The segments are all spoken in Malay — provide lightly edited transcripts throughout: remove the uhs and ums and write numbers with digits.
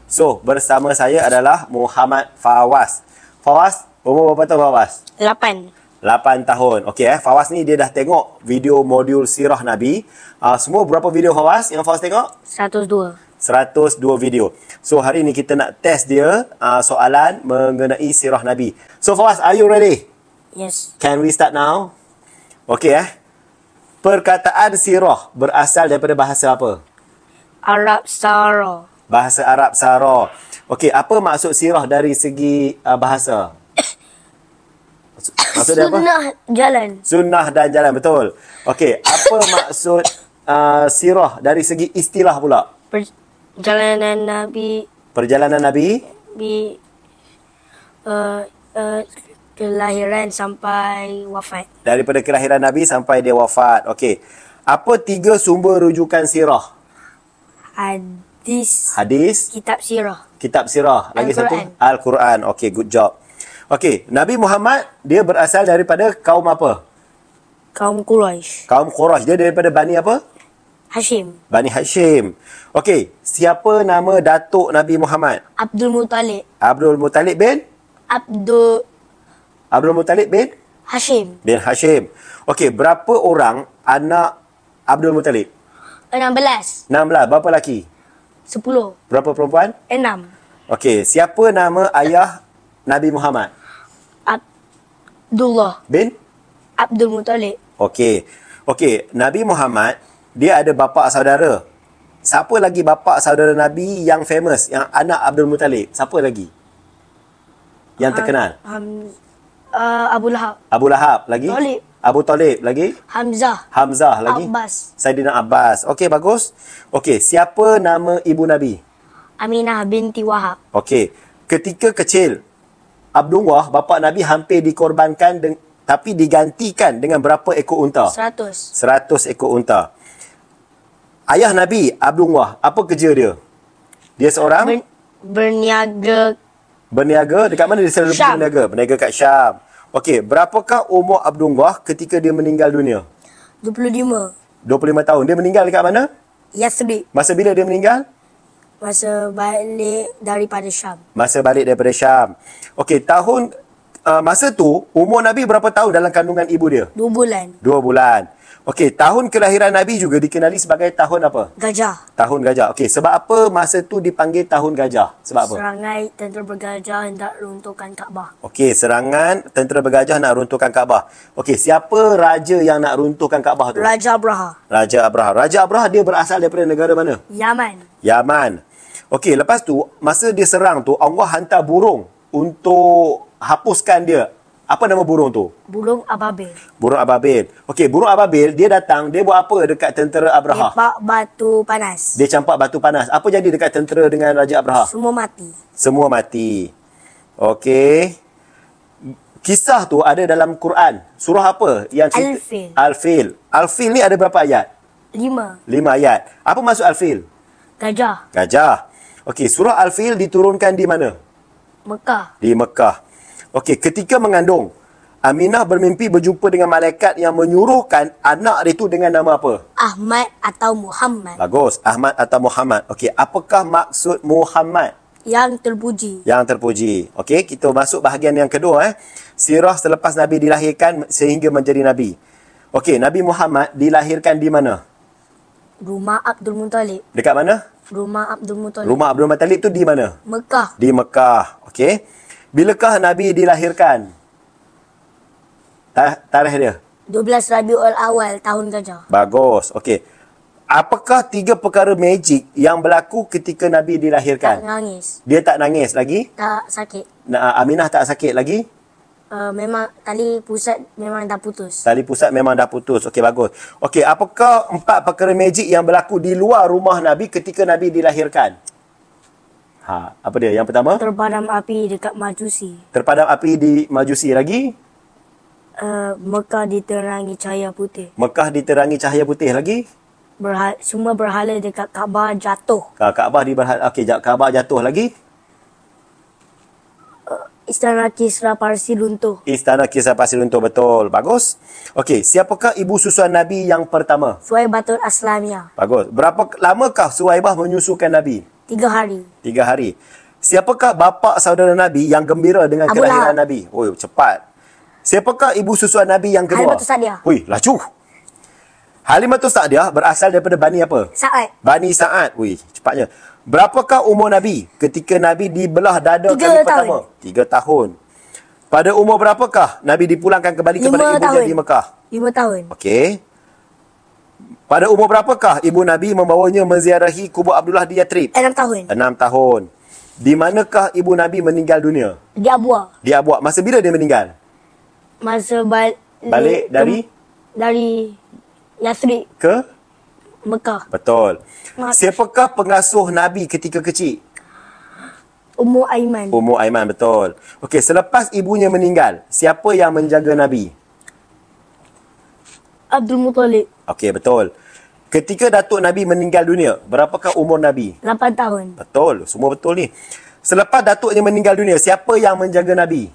So, bersama saya adalah Muhammad Fawaz. Fawaz, umur berapa tahun Fawaz? 8. 8 tahun. Okey Fawaz ni dia dah tengok video modul sirah Nabi. Semua berapa video Fawaz yang Fawaz tengok? 102. 102 video. So hari ni kita nak test dia soalan mengenai sirah Nabi. So Fawaz, are you ready? Yes. Can we start now? Okey Perkataan sirah berasal daripada bahasa apa? Arab Sara. Bahasa Arab Sara. Okey, apa maksud sirah dari segi bahasa? Maksudnya apa? Sunnah jalan. Sunnah dan jalan, betul. Okey, apa maksud sirah dari segi istilah pula? Perjalanan Nabi. Perjalanan Nabi? Kelahiran sampai wafat. Daripada kelahiran Nabi sampai dia wafat. Okey. Apa 3 sumber rujukan sirah? Hadis. Kitab sirah. Kitab sirah. Lagi Al-Quran. satu? Al-Quran. Okey, good job. Okey, Nabi Muhammad dia berasal daripada kaum apa? Kaum Quraisy. Kaum Quraisy. Dia daripada Bani apa? Hashim. Bani Hashim. Okey, siapa nama datuk Nabi Muhammad? Abdul Muttalib. Abdul Muttalib bin? Abdul Muttalib bin? Hashim. Bin Hashim. Okey, berapa orang anak Abdul Muttalib? 16. 16. Berapa lelaki? 10. Berapa perempuan? 6. Okey, siapa nama ayah Nabi Muhammad? Abdullah Bin? Abdul Muttalib. Okey. Okey, Nabi Muhammad dia ada bapa saudara. Siapa lagi bapa saudara Nabi yang famous, yang anak Abdul Muttalib? Siapa lagi? Yang terkenal? Abu Lahab. Abu Lahab lagi? Talib. Abu Talib lagi? Hamzah lagi? Abbas. Saidina Abbas. Okey, bagus. Okey, siapa nama ibu Nabi? Aminah binti Wahab. Okey, ketika kecil Abdullah, bapa Nabi hampir dikorbankan tapi digantikan dengan berapa ekor unta? 100. 100 ekor unta. Ayah Nabi, Abdullah, apa kerja dia? Dia seorang? Berniaga. Dekat mana dia selalu Syam. berniaga? Berniaga kat Syam. Okey, berapakah umur Abdullah ketika dia meninggal dunia? 25. 25 tahun. Dia meninggal dekat mana? Yasrib. Masa bila dia meninggal? Masa balik daripada Syam. Masa balik daripada Syam. Okey, masa tu umur Nabi berapa tahun dalam kandungan ibu dia? 2 bulan. 2 bulan. Okey, tahun kelahiran Nabi juga dikenali sebagai tahun apa? Gajah. Tahun gajah. Okey, sebab apa masa tu dipanggil tahun gajah? Sebab apa? Serangai tentera bergajah hendak runtuhkan Kaabah. Okey, serangan tentera bergajah nak runtuhkan Kaabah. Okey, siapa raja yang nak runtuhkan Kaabah tu? Raja Abraha. Raja Abraha. Raja Abraha dia berasal daripada negara mana? Yaman. Okey, lepas tu masa dia serang tu Allah hantar burung untuk hapuskan dia. Apa nama burung tu? Burung Ababil. Burung Ababil. Okey, burung Ababil dia datang, dia buat apa dekat tentera Abraha? Lepak batu panas. Dia campak batu panas. Apa jadi dekat tentera dengan Raja Abraha? Semua mati. Semua mati. Okey. Kisah tu ada dalam Quran. Surah apa? Yang cerita? Al-Fil. Al-Fil. Al-Fil ni ada berapa ayat? 5. 5 ayat. Apa maksud Al-Fil? Gajah. Gajah. Okey, surah Al-Fil diturunkan di mana? Mekah. Di Mekah. Okey, ketika mengandung, Aminah bermimpi berjumpa dengan malaikat yang menyuruhkan anak itu dengan nama apa? Ahmad atau Muhammad. Bagus, Ahmad atau Muhammad. Okey, apakah maksud Muhammad? Yang terpuji. Yang terpuji. Okey, kita masuk bahagian yang kedua. Sirah selepas Nabi dilahirkan sehingga menjadi Nabi. Okey, Nabi Muhammad dilahirkan di mana? Rumah Abdul Muttalib. Dekat mana? Rumah Abdul Muttalib. Rumah Abdul Muttalib tu di mana? Mekah. Di Mekah. Okey. Bilakah Nabi dilahirkan? Tarikh dia? 12 Rabiul Awal tahun gajah. Bagus. Okey. Apakah 3 perkara magic yang berlaku ketika Nabi dilahirkan? Tak nangis. Dia tak nangis lagi? Tak sakit. Aminah tak sakit lagi? Memang tali pusat memang dah putus. Tali pusat memang dah putus. Okey, bagus. Okey, apakah 4 perkara magic yang berlaku di luar rumah Nabi ketika Nabi dilahirkan? Apa dia? Yang pertama? Terpadam api dekat Majusi. Terpadam api di Majusi lagi? Mekah diterangi cahaya putih. Mekah diterangi cahaya putih lagi? Semua berhala dekat Kaabah jatuh. Kaabah okey, Kaabah jatuh lagi? Istana Kisra Parsi runtuh. Istana Kisra Parsi runtuh, betul. Bagus. Okey, siapakah ibu susuan Nabi yang pertama? Suwaibatul Aslamiyah. Bagus. Berapa lamakah Suwaibah menyusukan Nabi? 3 hari. 3 hari. Siapakah bapa saudara Nabi yang gembira dengan Abu kelahiran Lahab. Nabi? Oh, cepat. Siapakah ibu susuan Nabi yang kedua? Halimatus Sa'diyah. Hui, laju. Halimatus Sa'diyah berasal daripada Bani apa? Sa'ad. Bani Sa'ad. Ui, cepatnya. Berapakah umur Nabi ketika Nabi dibelah dada 3 kali tahun. pertama? 3 tahun. Pada umur berapakah Nabi dipulangkan kembali 5 kepada ibunya tahun. di Mekah? 5 tahun. Okey. Pada umur berapakah ibu Nabi membawanya menziarahi kubur Abdullah di Yatrib? 6 tahun. 6 tahun. Di manakah ibu Nabi meninggal dunia? Di Abwa. Di Abwa. Masa bila dia meninggal? Masa Balik dari dari Yathrib, ke? Mekah. Betul. Mak- Siapakah pengasuh Nabi ketika kecil? Ummu Aiman. Ummu Aiman, betul. Okey, selepas ibunya meninggal, siapa yang menjaga Nabi? Abdul Muttalib. Okey, betul. Ketika Datuk Nabi meninggal dunia, berapakah umur Nabi? 8 tahun. Betul, semua betul ni. Selepas datuknya meninggal dunia, siapa yang menjaga Nabi?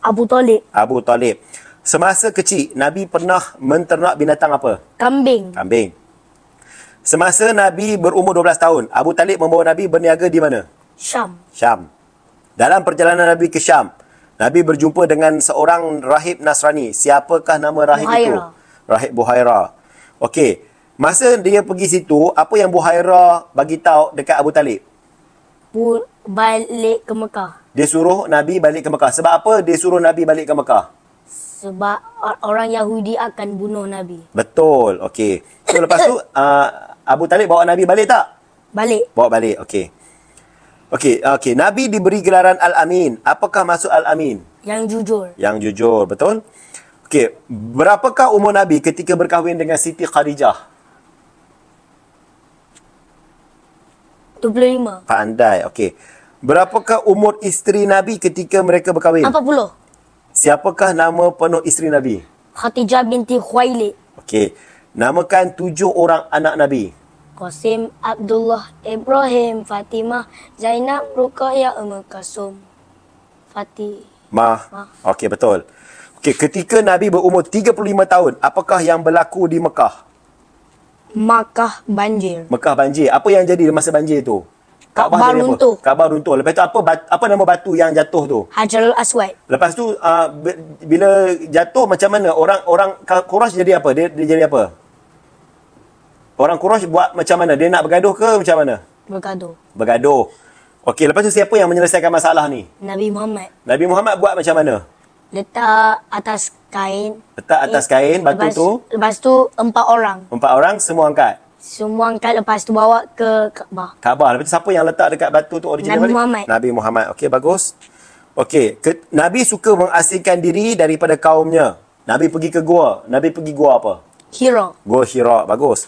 Abu Talib. Abu Talib. Semasa kecil, Nabi pernah menternak binatang apa? Kambing. Kambing. Semasa Nabi berumur 12 tahun, Abu Talib membawa Nabi berniaga di mana? Syam. Syam. Dalam perjalanan Nabi ke Syam, Nabi berjumpa dengan seorang rahib Nasrani. Siapakah nama rahib itu? Buhaira. Rahib Buhaira. Okey. Masa dia pergi situ, apa yang Buhaira bagi tahu dekat Abu Talib? Balik ke Mekah. Dia suruh Nabi balik ke Mekah. Sebab apa dia suruh Nabi balik ke Mekah? Sebab orang Yahudi akan bunuh Nabi. Betul. Okey. So lepas tu Abu Talib bawa Nabi balik tak? Balik. Bawa balik. Okey. Okey. Nabi diberi gelaran Al-Amin. Apakah maksud Al-Amin? Yang jujur. Yang jujur. Betul? Okey. Berapakah umur Nabi ketika berkahwin dengan Siti Khadijah? 25. Pandai. Okey. Berapakah umur isteri Nabi ketika mereka berkahwin? 40. Siapakah nama penuh isteri Nabi? Khadijah binti Khuwailid. Okey. Namakan 7 orang anak Nabi. Qasim, Abdullah, Ibrahim, Fatimah, Zainab, Ruqayyah, Kasum, Mah. Okey, betul. Okey, ketika Nabi berumur 35 tahun, apakah yang berlaku di Mekah? Makkah banjir. Mekah banjir. Apa yang jadi masa banjir tu? Kaabah jadi apa? runtuh. Kaabah runtuh. Lepas tu apa nama batu yang jatuh tu? Hajarul Aswad. Lepas tu bila jatuh macam mana? Orang Quraisy jadi apa? Dia jadi apa? Orang Quraisy buat macam mana? Dia nak bergaduh ke macam mana? Bergaduh. Bergaduh. Okey, lepas tu siapa yang menyelesaikan masalah ni? Nabi Muhammad. Nabi Muhammad buat macam mana? Letak atas kain. Letak atas kain batu tu. Lepas tu 4 orang. 4 orang semua angkat. Semua angkat, lepas tu bawa ke Kaabah. Kaabah. Lepas tu siapa yang letak dekat batu tu original Nabi balik? Muhammad. Nabi Muhammad. Okey, bagus. Okey, Nabi suka mengasingkan diri daripada kaumnya. Nabi pergi ke gua. Nabi pergi gua apa? Hira. Gua Hira. Bagus.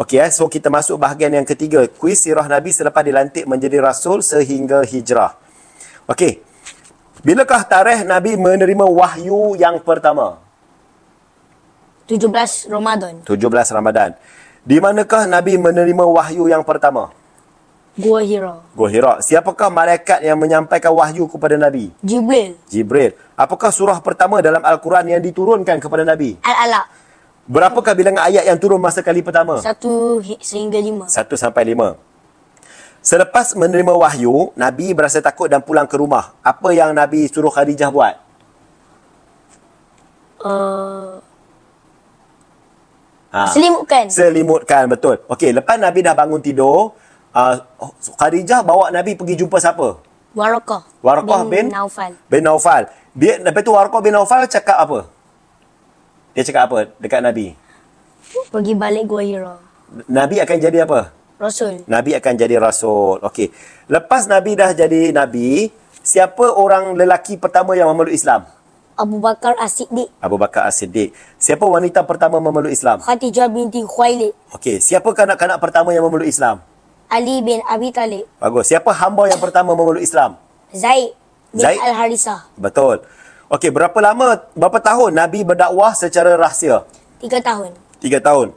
Okey, so kita masuk bahagian yang ketiga. Kuis sirah Nabi selepas dilantik menjadi Rasul sehingga hijrah. Okey. Bilakah tarikh Nabi menerima wahyu yang pertama? 17 Ramadan. 17 Ramadan. Di manakah Nabi menerima wahyu yang pertama? Gua Hira. Gua Hira. Siapakah malaikat yang menyampaikan wahyu kepada Nabi? Jibril. Jibril. Apakah surah pertama dalam Al-Quran yang diturunkan kepada Nabi? Al-Alaq. Berapakah bilangan ayat yang turun masa kali pertama? 1 sehingga 5. 1 sampai 5. Selepas menerima wahyu, Nabi berasa takut dan pulang ke rumah. Apa yang Nabi suruh Khadijah buat? Selimutkan. Selimutkan, betul. Okey, lepas Nabi dah bangun tidur, Khadijah bawa Nabi pergi jumpa siapa? Waraqah. Waraqah bin Naufal. Bin Naufal. Dia, lepas tu Waraqah bin Naufal cakap apa? Dia cakap apa dekat Nabi? Pergi balik Gua Hira. Nabi akan jadi apa? Rasul. Nabi akan jadi Rasul. Okey. Lepas Nabi dah jadi Nabi, siapa orang lelaki pertama yang memeluk Islam? Abu Bakar As-Siddiq. Abu Bakar As-Siddiq. Siapa wanita pertama memeluk Islam? Khadijah binti Khuwailid. Okey. Siapa kanak-kanak pertama yang memeluk Islam? Ali bin Abi Talib. Bagus. Siapa hamba yang pertama memeluk Islam? Zaid bin Zaid? Al-Harisah. Betul. Okey. Berapa tahun Nabi berdakwah secara rahsia? 3 tahun. 3 tahun.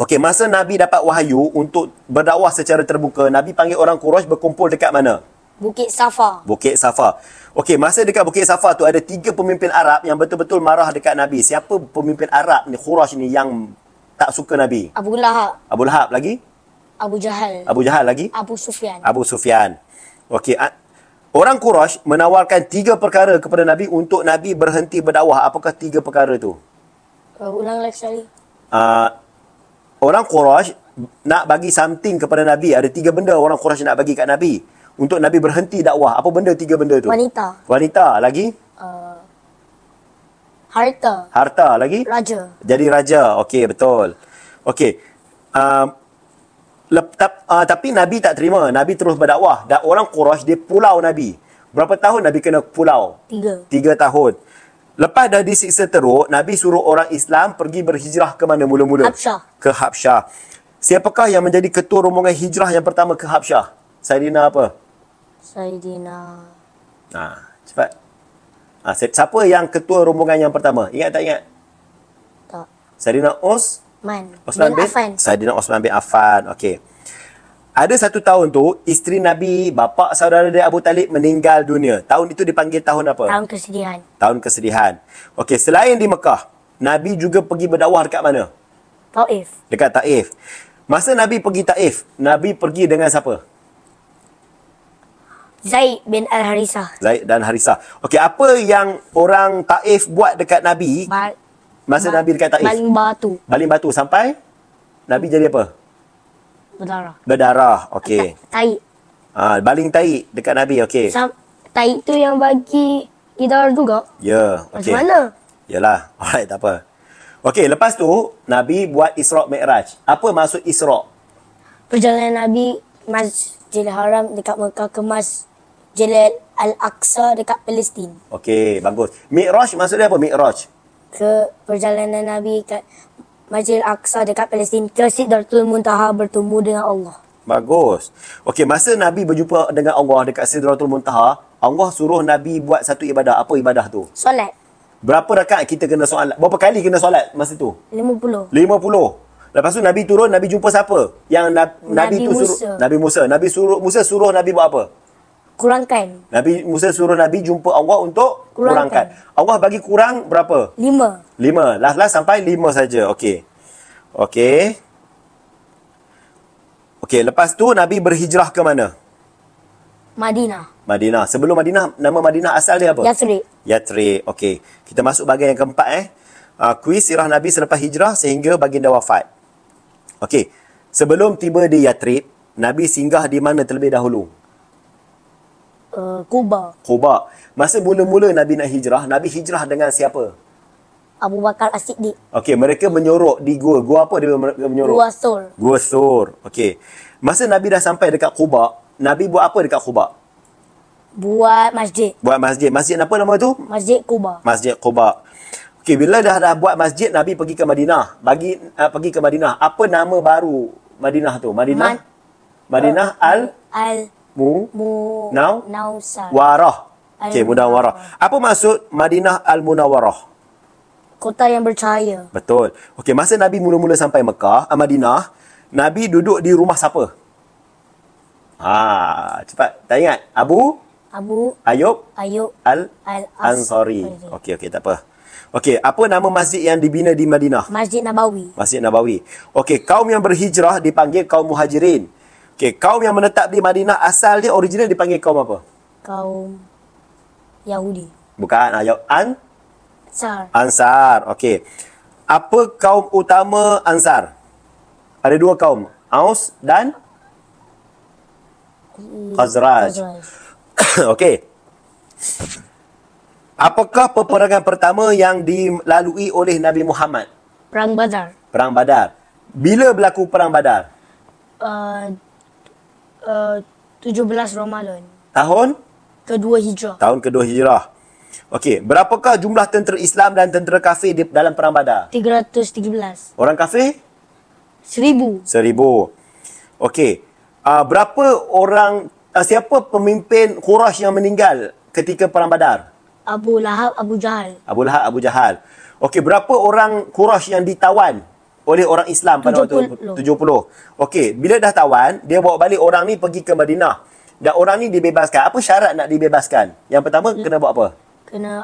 Okey, masa Nabi dapat wahyu untuk berdakwah secara terbuka, Nabi panggil orang Quraisy berkumpul dekat mana? Bukit Safa. Bukit Safa. Okey, masa dekat Bukit Safa tu ada 3 pemimpin Arab yang betul-betul marah dekat Nabi. Siapa pemimpin Arab ni, Quraisy ni yang tak suka Nabi? Abu Lahab. Abu Lahab lagi? Abu Jahal. Abu Jahal lagi? Abu Sufyan. Abu Sufyan. Okey. Orang Quraisy menawarkan 3 perkara kepada Nabi untuk Nabi berhenti berdakwah. Apakah 3 perkara tu? Ulang lagi sekali. Orang Quraisy nak bagi something kepada Nabi. Ada 3 benda orang Quraisy nak bagi kat Nabi untuk Nabi berhenti dakwah. Apa benda 3 benda tu? Wanita. Wanita lagi? Harta. Harta lagi? Raja. Jadi raja. Okey, betul. Okey. Tapi Nabi tak terima. Nabi terus berdakwah. Dan orang Quraisy dia pulau Nabi. Berapa tahun Nabi kena pulau? 3. 3 tahun. Lepas dah disiksa teruk, Nabi suruh orang Islam pergi berhijrah ke mana mula-mula? Habsyah. Ke Habsyah. Siapakah yang menjadi ketua rombongan hijrah yang pertama ke Habsyah? Saidina apa? Saidina. Cepat. Siapa yang ketua rombongan yang pertama? Ingat tak ingat? Tak. Saidina Osman bin Affan. Saidina Osman bin Affan. Okey. Ada 1 tahun tu, isteri Nabi, bapa saudara dia Abu Talib meninggal dunia. Tahun itu dipanggil tahun apa? Tahun kesedihan. Tahun kesedihan. Okey, selain di Mekah, Nabi juga pergi berdakwah dekat mana? Taif. Dekat Taif. Masa Nabi pergi Taif, Nabi pergi dengan siapa? Zaid bin Al-Harisah. Zaid dan Harisah. Okey, apa yang orang Taif buat dekat Nabi masa Nabi dekat Taif? Baling batu. Baling batu sampai Nabi jadi apa? Berdarah. Berdarah. Okey. Tai. Baling tai dekat Nabi. Okey. Tai tu yang bagi darah juga. Ya. Macam mana? Yalah. Alright, tak apa. Okey, lepas tu Nabi buat Isra' Mi'raj. Apa maksud Isra'? Perjalanan Nabi Masjidil Haram dekat Mekah ke Masjidil Al-Aqsa dekat Palestin. Okey, bagus. Mi'raj maksudnya apa? Mi'raj. Ke perjalanan Nabi kat Masjidil Aqsa dekat Palestin ke Sidratul Muntaha bertemu dengan Allah. Bagus. Okey, masa Nabi berjumpa dengan Allah dekat Sidratul Muntaha, Allah suruh Nabi buat satu ibadah. Apa ibadah tu? Solat. Berapa rakaat kita kena solat? Berapa kali kena solat masa tu? 50. 50. Lepas tu Nabi turun, Nabi jumpa siapa? Yang Nabi tu Musa. suruh Nabi Musa. Musa suruh Nabi buat apa? Kurangkan. Nabi Musa suruh Nabi jumpa Allah untuk kurangkan. Allah bagi kurang berapa? 5. 5. Last sampai 5 saja. Okey. Okey, lepas tu Nabi berhijrah ke mana? Madinah. Sebelum Madinah, nama Madinah asal dia apa? Yathrib. Okey. Kita masuk bahagian yang keempat kuis sirah Nabi selepas hijrah sehingga baginda wafat. Okey. Sebelum tiba di Yathrib, Nabi singgah di mana terlebih dahulu? Quba. Masa mula-mula Nabi nak hijrah, Nabi hijrah dengan siapa? Abu Bakar As-Siddiq. Okey, mereka menyorok di gua. Gua apa dia menyorok? Gua Sur. Okey. Masa Nabi dah sampai dekat Quba, Nabi buat apa dekat Quba? Buat masjid. Masjid apa nama tu? Masjid Quba. Okey, bila dah buat masjid, Nabi pergi ke Madinah. Pergi ke Madinah. Apa nama baru Madinah tu? Madinah Warah. Okey, Munawwarah. Apa maksud Madinah Al-Munawwarah? Kota yang bercahaya. Betul. Okey, masa Nabi mula-mula sampai Madinah, Nabi duduk di rumah siapa? Cepat. Tak ingat? Abu Ayyub Al-Ansari. Okey, tak apa. Okey, apa nama masjid yang dibina di Madinah? Masjid Nabawi. Okey, kaum yang berhijrah dipanggil kaum Muhajirin. Okey, kaum yang menetap di Madinah asal dia original dipanggil kaum apa? Kaum Yahudi. Bukan, Ansar. Okey. Apa kaum utama Ansar? Ada 2 kaum, Aus dan Khazraj. Okey. Apakah peperangan pertama yang dilalui oleh Nabi Muhammad? Perang Badar. Bila berlaku perang Badar? 17 Ramadan. Tahun kedua Hijrah. Okey, berapakah jumlah tentera Islam dan tentera kafir dalam perang Badar? 313. Orang kafir? 1000. Okey. Berapa orang siapa pemimpin Quraisy yang meninggal ketika perang Badar? Abu Lahab, Abu Jahal. Okey, berapa orang Quraisy yang ditawan oleh orang Islam pada waktu 70. Okey, bila dah tawan, dia bawa balik orang ni pergi ke Madinah. Dan orang ni dibebaskan. Apa syarat nak dibebaskan? Yang pertama, kena buat apa? Kena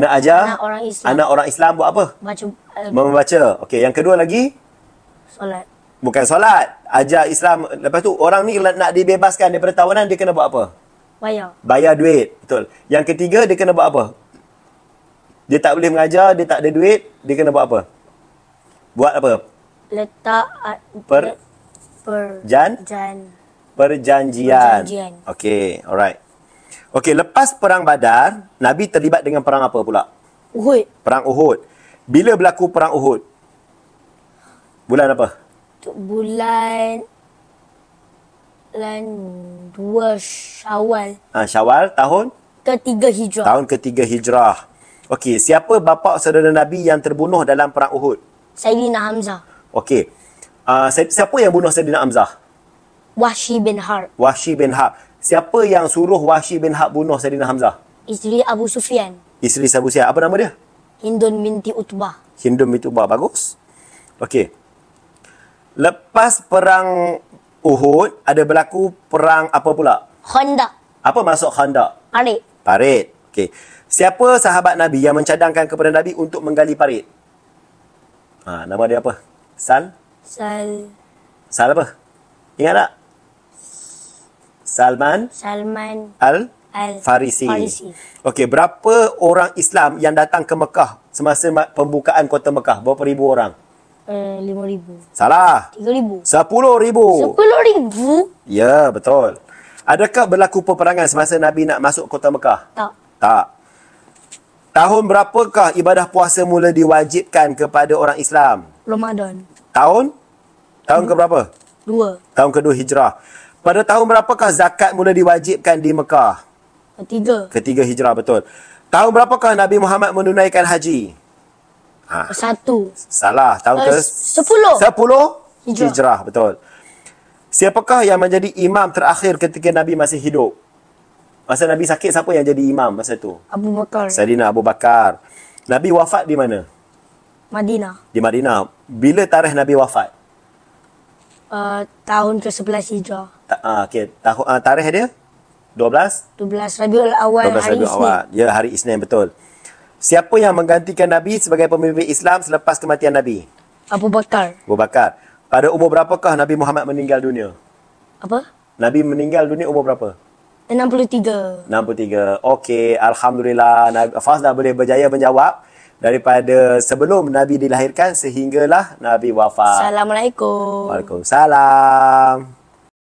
ajar anak orang Islam buat apa? Baca membaca. Okey, yang kedua lagi? Solat. Bukan solat. Ajar Islam. Lepas tu orang ni nak dibebaskan daripada tawanan, dia kena buat apa? Bayar. Bayar duit. Betul. Yang ketiga, dia kena buat apa? Dia tak boleh mengajar, dia tak ada duit, dia kena buat apa? Buat apa? Letak Perjanjian. Okey, alright. Okey, lepas perang Badar, Nabi terlibat dengan perang apa pula? Uhud. Perang Uhud. Bila berlaku perang Uhud? Bulan apa? Bulan 2 Syawal. Syawal tahun? Ketiga Hijrah. Tahun ketiga Hijrah. Okey, siapa bapa saudara Nabi yang terbunuh dalam perang Uhud? Sayyidina Hamzah. Okey. Siapa yang bunuh Sayyidina Hamzah? Wahsy bin Harb. Wahsy bin Harb. Siapa yang suruh Wahsy bin Harb bunuh Sayyidina Hamzah? Isteri Abu Sufyan. Isteri Abu Sufyan. Apa nama dia? Hindun binti Utbah. Hindun binti Utbah. Bagus. Okey. Lepas perang Uhud, ada berlaku perang apa pula? Khandaq. Apa maksud Khandaq? Parit. Parit. Okey. Siapa sahabat Nabi yang mencadangkan kepada Nabi untuk menggali parit? Nama dia apa? Sal apa? Ingat tak? Salman Al-Farisi. Okey, berapa orang Islam yang datang ke Mekah semasa pembukaan kota Mekah? Berapa ribu orang? 5,000. Salah. 3,000. 10,000. 10,000? Ya, betul. Adakah berlaku peperangan semasa Nabi nak masuk kota Mekah? Tak. Tahun berapakah ibadah puasa mula diwajibkan kepada orang Islam? Ramadan. Tahun ke berapa? 2. Tahun kedua Hijrah. Pada tahun berapakah zakat mula diwajibkan di Mekah? Ketiga Hijrah, betul. Tahun berapakah Nabi Muhammad menunaikan haji? 1. Salah. Tahun ke 10. 10 Hijrah, betul. Siapakah yang menjadi imam terakhir ketika Nabi masih hidup? Masa Nabi sakit, siapa yang jadi imam masa tu? Abu Bakar. Sayyidina Abu Bakar. Nabi wafat di mana? Madinah. Di Madinah. Bila tarikh Nabi wafat? Tahun ke-11 Hijrah. Okey, tarikh dia 12 Rabiul Awal. 12 Rabiul Awal. Ya, hari Isnin, betul. Siapa yang menggantikan Nabi sebagai pemimpin Islam selepas kematian Nabi? Abu Bakar. Abu Bakar. Pada umur berapakah Nabi Muhammad meninggal dunia? Apa? Nabi meninggal dunia umur berapa? 63. Okey, alhamdulillah Fazla boleh berjaya menjawab daripada sebelum Nabi dilahirkan sehinggalah Nabi wafat. Assalamualaikum. Waalaikumsalam.